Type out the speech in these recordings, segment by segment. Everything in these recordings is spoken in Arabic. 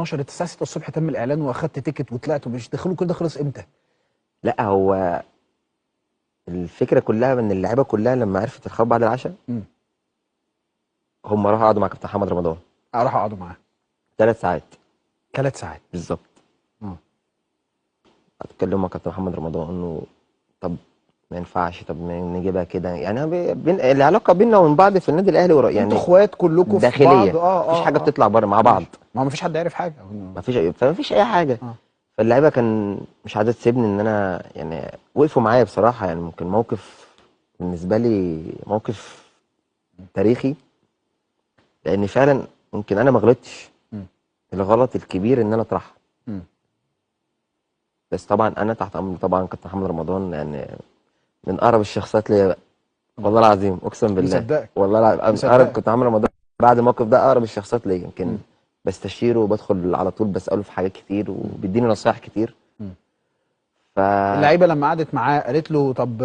12 الساعه 6 الصبح تم الاعلان واخدت تيكت وطلعت ومش دخلوا كل ده خلص امتى؟ لا هو الفكره كلها ان اللعيبه كلها لما عرفت الخبر بعد العشاء امم هم راحوا قعدوا مع كابتن محمد رمضان راحوا قعدوا معاه 3 ساعات 3 ساعات. بالظبط. اه اتكلموا مع كابتن محمد رمضان انه طب ما ينفعش، طب ما نجيبها كده، يعني العلاقه بيننا وبين بعض في النادي الاهلي انتوا يعني اخوات كلكم في بعض. داخليه، اه مفيش حاجه اه اه بتطلع بره مع بعض، ماشي، ما هو مفيش حد عارف حاجه. فمفيش اي حاجه. اه فاللعيبه كان مش عايزه تسيبني، ان انا يعني وقفوا معايا بصراحه، يعني ممكن موقف بالنسبه لي موقف تاريخي، لان فعلا يمكن انا ما غلطتش. امم الغلط الكبير ان انا اطرحها، امم بس طبعا انا تحت امر طبعا كابتن محمد رمضان، يعني من اقرب الشخصيات ليا بقى. والله العظيم اقسم بالله، مصدقك والله العظيم من اقرب مصدقك. كابتن محمد رمضان بعد الموقف ده، اقرب الشخصيات ليا. يمكن امم بستشيره وبدخل على طول بساله في حاجات كتير وبيديني نصايح كتير. امم ف اللعيبه لما قعدت معاه قالت له طب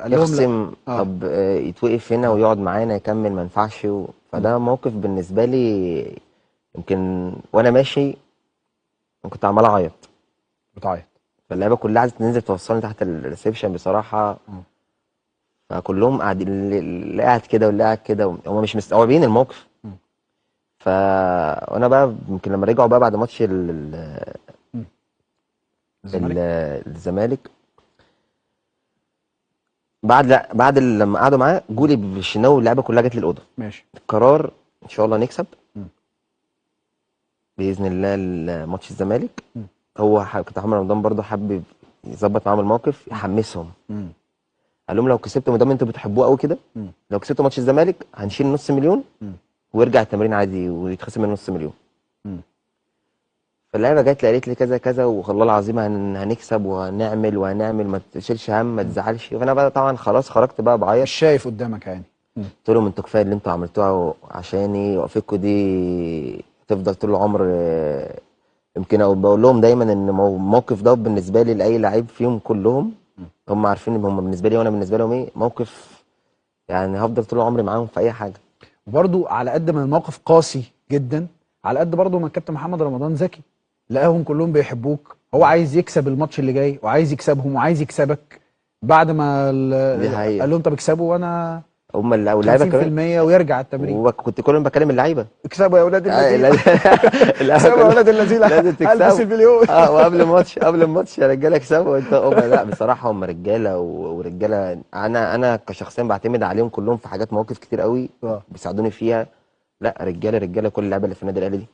قال لهم لا. يخصم، اه طب يتوقف هنا اه ويقعد معانا يكمل، ما ينفعش امم فده موقف بالنسبه لي. يمكن وانا ماشي كنت عمال اعيط، بتعيط. فاللعيبه كلها عايزه تنزل توصلني تحت الريسبشن بصراحه. اه فكلهم قاعدين، اللي قاعد كده واللي قاعد كده، هم مش مستوعبين الموقف. امم ف وانا بقى يمكن لما رجعوا بقى بعد ماتش امم الزمالك. الزمالك، لما قعدوا معاه امم جولي بالشناوي واللعيبه كلها جت لي الاوضه. ماشي. القرار ان شاء الله نكسب امم باذن الله ماتش الزمالك. امم هو كابتن محمد رمضان برضه حابب يظبط معاهم الموقف، امم يحمسهم. امم قال لهم لو كسبتوا، ما دام انتوا بتحبوه قوي كده، امم لو كسبتوا ماتش الزمالك هنشيل نص مليون امم ويرجع التمرين عادي ويتخصم من نص مليون. امم فاللعيبه جت لي قالت لي كذا كذا، والله العظيم هنكسب وهنعمل ما تشيلش هم، ما تزعلش. فانا بقى طبعا خلاص خرجت بقى بعيط. مش شايف قدامك يعني. قلت لهم انتوا كفايه اللي انتوا عملتوها عشاني، وقفتكم دي تفضل طول العمر. يمكن بقول لهم دايما ان الموقف ده بالنسبه لي لاي لعيب فيهم كلهم، هم عارفين ان هم بالنسبه لي وانا بالنسبه لهم ايه موقف، يعني هفضل طول عمري معاهم في اي حاجه. وبرضو على قد ما الموقف قاسي جدا، على قد برضو ما الكابتن محمد رمضان ذكي، لقاهم كلهم بيحبوك، هو عايز يكسب الماتش اللي جاي وعايز يكسبهم وعايز يكسبك. بعد ما دي قال حقيقه. لهم طب اكسبوا وانا هم واللعيبه كمان، 50% ويرجع التمرين. وكنت كل يوم بكلم اللعيبه. اكسبوا يا اولاد اللذين. لازم اللعيبه اكسبوا يا كلها اولاد اللذين. لازم هلبس تكسبوا. المليون. اه، قبل الماتش يا رجاله اكسبوا انت. لا بصراحه هم رجاله ورجاله، انا كشخصيا بعتمد عليهم كلهم في حاجات، مواقف كتير قوي اه بيساعدوني فيها. لا رجاله رجاله كل اللعيبه اللي في النادي الاهلي دي.